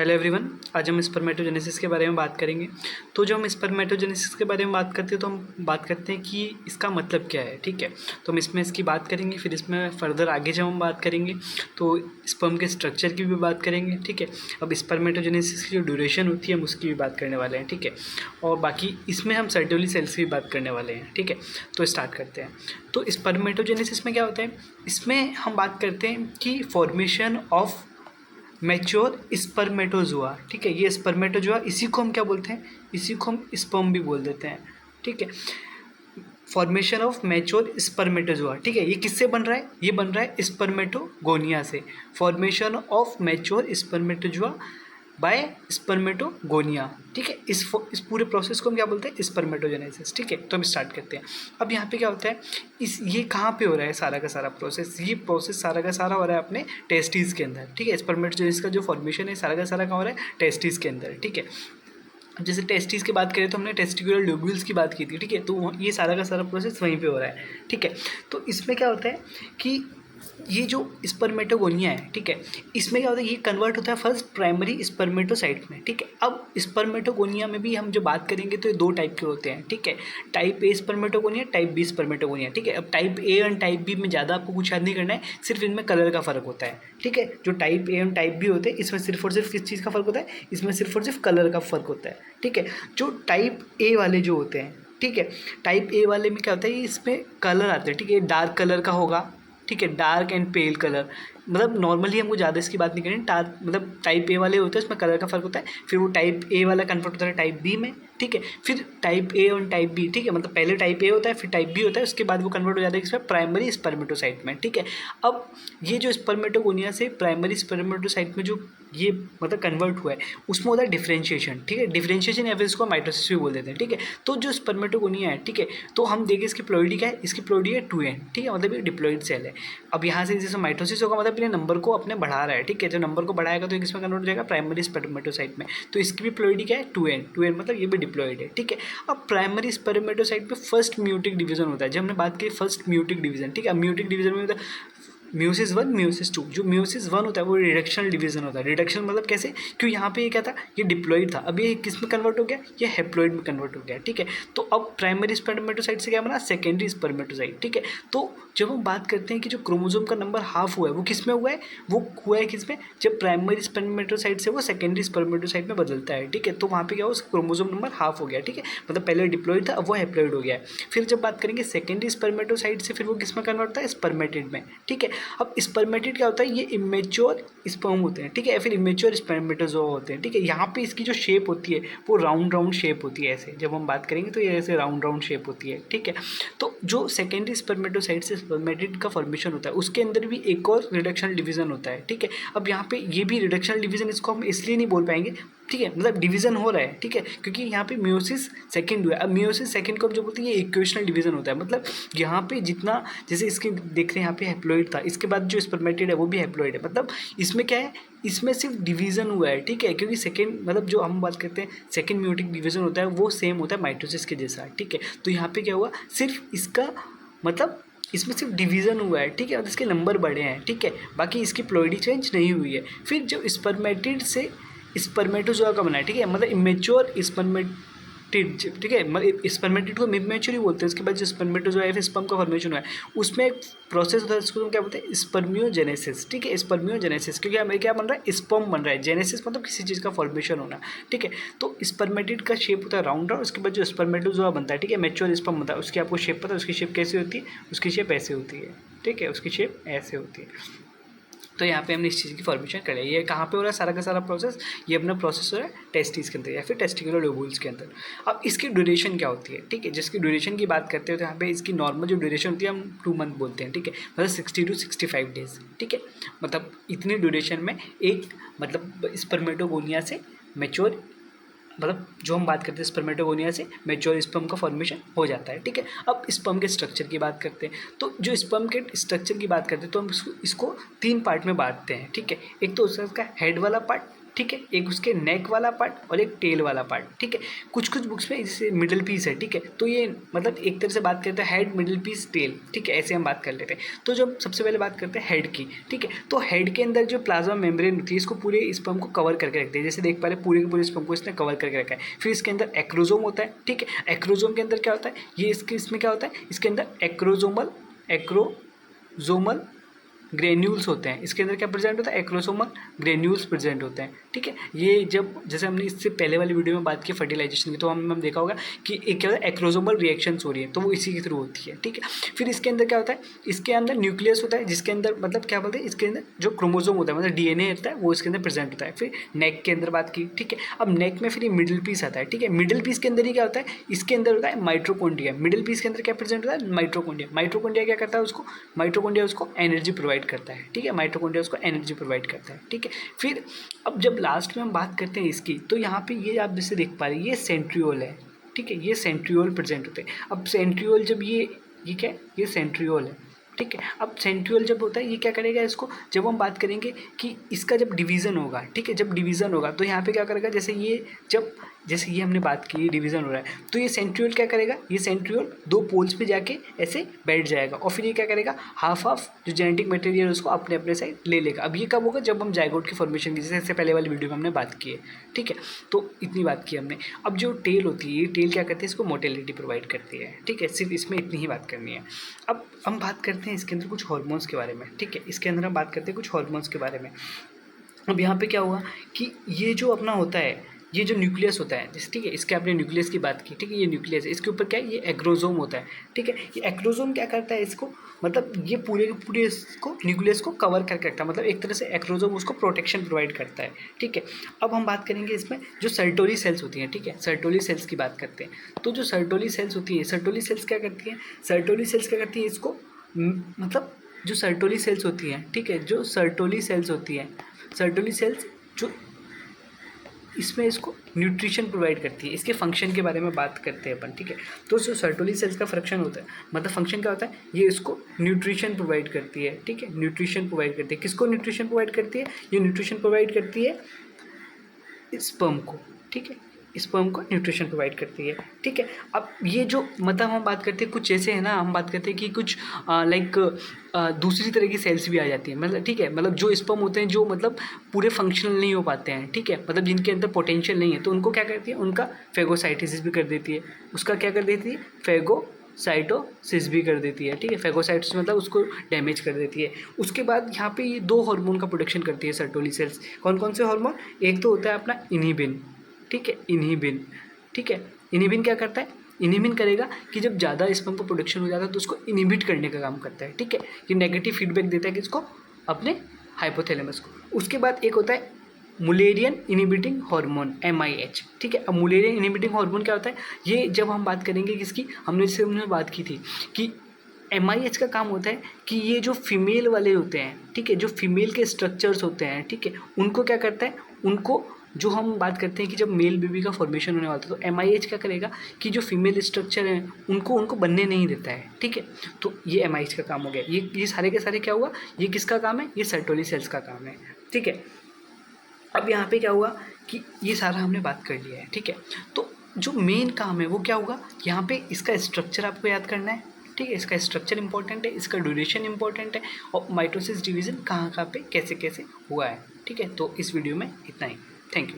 Hello everyone, आज हम spermatogenesis के बारे में बात करेंगे। तो जो हम स्पर्मेटोजेनेसिस के बारे में बात करते हैं तो हम बात करते हैं कि इसका मतलब क्या है। ठीक है, तो हम इसमें इसकी बात करेंगे, फिर इसमें फर्दर आगे जब हम बात करेंगे तो स्पर्म के स्ट्रक्चर की भी बात करेंगे। ठीक है, अब स्पर्मेटोजेनेसिस की जो ड्यूरेशन होती है हम उसकी भी बात करने वाले हैं। ठीक है, और बाकी इसमें हम सर्टोली सेल्स की भी बात करने वाले हैं। ठीक है, तो स्टार्ट करते हैं। तो स्पर्मेटोजेनेसिस में क्या होता है, इसमें हम बात करते हैं कि फॉर्मेशन ऑफ मैच्योर स्पर्मेटोजोआ। ठीक है, ये स्पर्मेटोजोआ, इसी को हम क्या बोलते हैं, इसी को हम स्पर्म भी बोल देते हैं। ठीक है, फॉर्मेशन ऑफ मैच्योर स्पर्मेटोजोआ। ठीक है, ये किससे बन रहा है, ये बन रहा है स्पर्मेटोगोनिया से। Formation of mature spermatozoa by spermatogonia. ठीक है, इस पूरे प्रोसेस को हम क्या बोलते हैं, स्पर्मेटोजेनेसिस। ठीक है, तो हम स्टार्ट करते हैं। अब यहाँ पे क्या होता है, ये कहाँ पे हो रहा है सारा का सारा प्रोसेस, ये प्रोसेस सारा का सारा हो रहा है अपने टेस्टिस के अंदर। ठीक है, स्पर्मेटोजेनेसिस का जो फॉर्मेशन है सारा का सारा कहाँ हो रहा है, टेस्टिस के अंदर। ठीक है, जैसे टेस्टिस की बात करें तो हमने टेस्टिकुलर लोब्यूल्स की बात की थी। ठीक है, तो ये सारा का सारा प्रोसेस वहीं पे हो रहा है। ठीक है, तो इसमें क्या होता है कि ये जो स्पर्मेटोगोनिया है, ठीक है, इसमें क्या होता है, ये कन्वर्ट होता है फर्स्ट प्राइमरी स्पर्मेटोसाइट में। ठीक है, अब स्पर्मेटोगोनिया में भी हम जो बात करेंगे तो ये दो टाइप के होते हैं। ठीक है, type A spermatogonia, type B spermatogonia. ठीक है, अब टाइप ए और टाइप बी में ज़्यादा आपको कुछ याद नहीं करना है, सिर्फ इनमें कलर का फ़र्क होता है। ठीक है, जो टाइप ए और टाइप बी होते हैं इसमें सिर्फ और सिर्फ किस चीज़ का फ़र्क होता है, इसमें सिर्फ और सिर्फ कलर का फ़र्क होता है। ठीक है, जो टाइप ए वाले जो होते हैं, ठीक है, टाइप ए वाले में क्या होता है, इसमें कलर आते हैं। ठीक है, डार्क कलर का होगा। ठीक है, डार्क एंड पेल कलर, मतलब नॉर्मली हमको ज़्यादा इसकी बात नहीं करें, डार्क मतलब टाइप ए वाले होते हैं उसमें कलर का फर्क होता है, फिर वो टाइप ए वाला कन्वर्ट होता है टाइप बी में। ठीक है, फिर टाइप ए और टाइप बी, ठीक है, मतलब पहले टाइप ए होता है फिर टाइप बी होता है, उसके बाद वो कन्वर्ट हो जाता है इसमें प्राइमरी स्पर्मेटोसाइट में। ठीक है, अब ये जो स्पर्मेटोगोनिया से प्राइमरी स्पर्मेटोसाइट में जो ये मतलब कन्वर्ट हुआ है उसमें होता है डिफ्रेंशिएशन। ठीक है, डिफ्रेंशिएशन या फिर इसको माइटोसिस भी बोल देते हैं। ठीक है, तो जो स्पर्मेटोगोनिया है, ठीक है, तो हम देखें इसकी प्लॉइडी क्या है, इसकी प्लॉइडी है 2n। ठीक है, मतलब ये डिप्लॉइड सेल है। अब यहाँ से जैसे माइटोसिस होगा मतलब अपने नंबर को अपने बढ़ा रहा है। ठीक है, जो नंबर को बढ़ाएगा तो किसमें कन्वर्ट हो जाएगा, प्राइमरी स्पर्मेटोसाइट में। तो इसकी भी प्लॉइडी क्या है, 2n मतलब ये भी डिप्लॉइड है। ठीक है, अब प्राइमरी स्पर्मेटोसाइट पे फर्स्ट म्यूटिक डिवीजन होता है। जब हमने बात की फर्स्ट म्यूटिक डिवीजन, ठीक है, म्यूटिक डिवीजन में म्यूसिस 1 म्यूसिस 2। जो म्यूसिस 1 होता है वो रिडक्शनल डिवीजन होता है। रिडक्शन मतलब कैसे, क्यों यहाँ पे ये क्या था, ये डिप्लॉइड था, अब ये किस में कन्वर्ट हो गया, ये हेप्लॉइड में कन्वर्ट हो गया। ठीक है, तो अब प्राइमरी स्पर्मेटोसाइट से क्या बना, सेकेंडरी स्पर्मेटोसाइट। ठीक है, तो जब हम बात करते हैं कि जो क्रोमोसोम का नंबर हाफ हुआ है वो किस में हुआ है, वो हुआ है किस में, जब प्राइमरी स्पर्मेटोसाइट से वो सेकेंडरी स्पर्मेटोसाइट में बदलता है। ठीक है, तो वहाँ पे क्या हुआ, उस क्रोमोसोम नंबर हाफ हो गया। ठीक है, मतलब पहले डिप्लॉइड था अब वो हेप्लॉइड हो गया है। फिर जब बात करेंगे सेकेंडरी स्पर्मेटोसाइट से, फिर वो किस में कन्वर्ट होता है, स्पर्मेटिड में। ठीक है, अब स्पर्मेटिड क्या होता है, ये इमेच्योर स्पर्म होते हैं। ठीक है, फिर इमेच्योर स्पर्मेटोजोआ होते हैं। ठीक है, यहाँ पे इसकी जो शेप होती है वो राउंड राउंड शेप होती है। ऐसे जब हम बात करेंगे तो ये ऐसे राउंड राउंड शेप होती है। ठीक है, तो जो सेकेंडरी स्पर्मेटोसाइट से स्पर्मेटिड का फॉर्मेशन होता है उसके अंदर भी एक और रिडक्शनल डिवीजन होता है। ठीक है, अब यहाँ पे ये भी रिडक्शनल डिवीजन, इसको हम इसलिए नहीं बोल पाएंगे, ठीक है, मतलब डिवीजन हो रहा है। ठीक है, क्योंकि यहाँ पे म्यूसिस सेकंड हुआ है। अब म्यूसिस सेकंड को जो बोलते हैं ये इक्वेशनल डिवीजन होता है, मतलब यहाँ पे जितना, जैसे इसके देख रहे हैं यहाँ पे हैप्लॉइड था, इसके बाद जो स्पर्मेटिड है वो भी हैप्लॉइड है, मतलब इसमें क्या है, इसमें सिर्फ डिवीजन हुआ है। ठीक है, क्योंकि सेकंड मतलब जो हम बात करते हैं सेकंड म्यूटिक डिवीजन होता है वो सेम होता है माइटोसिस के जैसा। ठीक है, तो यहाँ पे क्या हुआ, सिर्फ इसका मतलब इसमें सिर्फ डिवीज़न हुआ है। ठीक है, और इसके नंबर बढ़े हैं। ठीक है, बाकी इसकी प्लॉइडी चेंज नहीं हुई है। फिर जो स्पर्मेटिड से स्पर्मेटोजोआ का बना है, ठीक है, मतलब इमेच्योर स्पर्मेटिड। ठीक है, मतलब स्पर्मेटिड को इमेच्योर ही बोलते हैं। उसके बाद जो स्पर्मेटोजोआ है फिर स्पर्म का फॉर्मेशन हुआ है, उसमें एक प्रोसेस होता है जिसको हम क्या बोलते हैं, स्पर्मियोजेनेसिस। ठीक है, स्पर्मियोजेनेसिस, क्योंकि हमें क्या बन रहा है, स्पर्म बन रहा है, जेनेसिस मतलब किसी चीज़ का फॉर्मेशन होना। ठीक है, तो स्पर्मेटिड का शेप होता है राउंड राउंड, उसके बाद जो स्पर्मेटोजोआ बनता है, ठीक है, मैच्योर स्पर्म बनता है, उसकी आपको शेप पता है, उसकी शेप कैसी होती है, उसकी शेप ऐसे होती है। ठीक है, उसकी शेप ऐसे होती है। तो यहाँ पे हमने इस चीज़ की फॉर्मेशन कर लिया। ये कहाँ पे हो रहा है सारा का सारा प्रोसेस, ये अपना प्रोसेस हो रहा है टेस्टिस के अंदर या फिर टेस्टिकुलर लोब्यूल्स के अंदर। अब इसकी ड्यूरेशन क्या होती है, ठीक है, जिसकी ड्यूरेशन की बात करते हैं तो यहाँ पे इसकी नॉर्मल जो ड्यूरेशन होती है हम 2 मंथ बोलते हैं। ठीक है, मतलब 60 to 65 डेज। ठीक है, मतलब इतनी ड्यूरेशन में एक मतलब स्पर्मेटोगोनिया से मैच्योर, मतलब जो हम बात करते हैं स्पर्मेटोगोनिया से मैच्योर स्पर्म का फॉर्मेशन हो जाता है। ठीक है, अब स्पर्म के स्ट्रक्चर की बात करते हैं। तो जो स्पर्म के स्ट्रक्चर की बात करते हैं तो हम इसको 3 पार्ट में बांटते हैं। ठीक है, एक तो उसका हेड वाला पार्ट, ठीक है, एक उसके नेक वाला पार्ट और एक टेल वाला पार्ट, ठीक है। कुछ कुछ बुक्स में जैसे मिडिल पीस है, ठीक है, तो ये मतलब एक तरह से बात करते हैं हेड, मिडिल पीस, टेल, ठीक है, ऐसे हम बात कर लेते हैं। तो जब सबसे पहले बात करते हैं हेड की, ठीक है, तो हेड के अंदर जो प्लाज्मा मेम्ब्रेन होती है इसको पूरे स्पर्म को कवर करके रखते हैं, जैसे देख पा रहे पूरे के पूरे स्पर्म को इसने कवर करके रखा है। फिर इसके अंदर एक्रोजोम होता है, ठीक है, एक्रोजोम के अंदर क्या होता है, ये इसमें क्या होता है, इसके अंदर एक्रोजोमल ग्रेन्यूल्स होते हैं। इसके अंदर क्या प्रेजेंट होता है, एक्रोसोमल ग्रेन्यूल्स प्रेजेंट होते हैं, ठीक है। ये जब जैसे हमने इससे पहले वाली वीडियो में बात की फर्टिलाइजेशन की, तो हम देखा होगा कि एक क्या होता है, एक्रोसोमल रिएक्शंस हो रही है, तो वो इसी के थ्रू होती है, ठीक है। फिर इसके अंदर क्या होता है, इसके अंदर न्यूक्लियस होता है, जिसके अंदर मतलब क्या बोलते हैं, इसके अंदर जो क्रोमोजोम होता है मतलब डीएनए होता है वो इसके अंदर प्रेजेंट होता है। फिर नेक के अंदर बात की, ठीक है। अब नेक में फिर ये मिडिल पीस आता है, ठीक है। मिडिल पीस के अंदर ही क्या होता है, इसके अंदर होता है माइटोकॉन्ड्रिया। मिडिल पीस के अंदर क्या प्रेजेंट होता है, माइटोकॉन्ड्रिया। माइटोकॉन्ड्रिया क्या करता है, उसको माइटोकॉन्ड्रिया उसको एनर्जी प्रोवाइड करता है, ठीक है। माइटोकॉन्ड्रिया उसको एनर्जी प्रोवाइड करता है, ठीक है। फिर अब जब लास्ट में हम बात करते हैं इसकी, तो यहाँ पे ये आप जैसे देख पा रहे हैं ये सेंट्रियोल है, ठीक है, ये सेंट्रियोल प्रेजेंट होते हैं। अब सेंट्रियोल जब ये क्या है, ये सेंट्रियोल है, ठीक है। अब सेंट्रियोल जब होता है ये क्या करेगा, इसको जब हम बात करेंगे कि इसका जब डिवीज़न होगा, ठीक है, जब डिवीज़न होगा तो यहाँ पे क्या करेगा, जैसे ये हमने बात की डिवीज़न हो रहा है, तो ये सेंट्रियोल क्या करेगा, ये सेंट्रियोल दो पोल्स पे जाके ऐसे बैठ जाएगा और फिर ये क्या करेगा, हाफ जो जेनेटिक मटेरियल उसको अपने अपने साइड ले लेगा। अब ये कब होगा, जब हम जाइगोट की फॉर्मेशन की, जैसे पहले वाली वीडियो में हमने बात की है, ठीक है। तो इतनी बात की हमने। अब जो टेल होती है, ये टेल क्या करती है, इसको मोटेलिटी प्रोवाइड करती है, ठीक है। सिर्फ इसमें इतनी ही बात करनी है। अब हम बात करते हैं इसके अंदर कुछ हार्मोन्स के बारे में, ठीक है। इसके अंदर हम बात करते हैं कुछ हार्मोन्स के बारे में। अब यहाँ पे क्या हुआ कि ये जो अपना होता है, ये जो न्यूक्लियस होता है, जैसे ठीक है, इसके आपने न्यूक्लियस की बात की, ठीक है, ये न्यूक्लियस है, इसके ऊपर क्या है, ये एक्रोजोम होता है, ठीक है। ये एक्रोजोम क्या करता है, इसको मतलब ये पूरे के पूरे इसको न्यूक्लियस को कवर करके रखता है, मतलब एक तरह से एक्रोजोम उसको प्रोटेक्शन प्रोवाइड करता है, ठीक है। अब हम बात करेंगे इसमें जो सर्टोली सेल्स होती हैं, ठीक है, सर्टोली सेल्स की बात करते हैं। तो जो सर्टोली सेल्स होती है, सर्टोली सेल्स क्या करती हैं, सर्टोली सेल्स क्या करती है, इसको मतलब जो सर्टोली सेल्स होती हैं, ठीक है, जो सर्टोली सेल्स होती हैं, सर्टोली सेल्स जो इसमें इसको न्यूट्रिशन प्रोवाइड करती है। इसके फंक्शन के बारे में बात करते हैं अपन, ठीक है। तो जो सर्टोली सेल्स का फंक्शन होता है, मतलब फंक्शन क्या होता है, ये इसको न्यूट्रिशन प्रोवाइड करती है, ठीक है, न्यूट्रिशन प्रोवाइड करती है। किसको न्यूट्रिशन प्रोवाइड करती है, ये न्यूट्रिशन प्रोवाइड करती है स्पर्म को, ठीक है, स्पर्म को न्यूट्रिशन प्रोवाइड करती है, ठीक है। अब ये जो मतलब हम बात करते हैं कुछ ऐसे है ना, हम बात करते हैं कि कुछ लाइक दूसरी तरह की सेल्स भी आ जाती हैं, मतलब ठीक है, मतलब जो स्पर्म होते हैं जो मतलब पूरे फंक्शनल नहीं हो पाते हैं, ठीक है, मतलब जिनके अंदर पोटेंशियल नहीं है, तो उनको क्या करती है, उनका फेगोसाइटोसिस भी कर देती है, उसका क्या कर देती है, फेगोसाइटोसिस भी कर देती है, ठीक है। फेगोसाइटोसिस मतलब उसको डैमेज कर देती है। उसके बाद यहाँ पे ये दो हार्मोन का प्रोडक्शन करती है सर्टोली सेल्स। कौन कौन से हार्मोन, एक तो होता है अपना इनहिबिन, ठीक है, इनहिबिन, ठीक है। इनहिबिन क्या करता है, इनहिबिन करेगा कि जब ज़्यादा स्पर्म का प्रोडक्शन हो जाता है तो उसको इनहिबिट करने का काम करता है, ठीक है। ये नेगेटिव फीडबैक देता है किसको, अपने हाइपोथैलेमस को। उसके बाद एक होता है मुलेरियन इनहिबिटिंग हार्मोन MIH, ठीक है। अब मुलेरियन इनहिबिटिंग हार्मोन क्या होता है, ये जब हम बात करेंगे किसकी, हमने जैसे हमने बात की थी कि MIH का काम होता है कि ये जो फीमेल वाले होते हैं, ठीक है, जो फीमेल के स्ट्रक्चर्स होते हैं, ठीक है, उनको क्या करता है, उनको जो हम बात करते हैं कि जब मेल बेबी का फॉर्मेशन होने वाला था, तो MIH क्या करेगा कि जो फीमेल स्ट्रक्चर हैं उनको बनने नहीं देता है, ठीक है। तो ये MIH का काम हो गया। ये सारे के सारे क्या हुआ, ये किसका काम है, ये सर्टोली सेल्स का काम है, ठीक है। अब यहाँ पे क्या हुआ कि ये सारा हमने बात कर लिया है, ठीक है। तो जो मेन काम है वो क्या होगा, यहाँ पे इसका स्ट्रक्चर आपको याद करना है, ठीक है, इसका स्ट्रक्चर इंपॉर्टेंट है, इसका ड्यूरेशन इंपॉर्टेंट है, और माइटोसिस डिवीज़न कहाँ पे कैसे कैसे हुआ है, ठीक है। तो इस वीडियो में इतना ही, थैंक यू।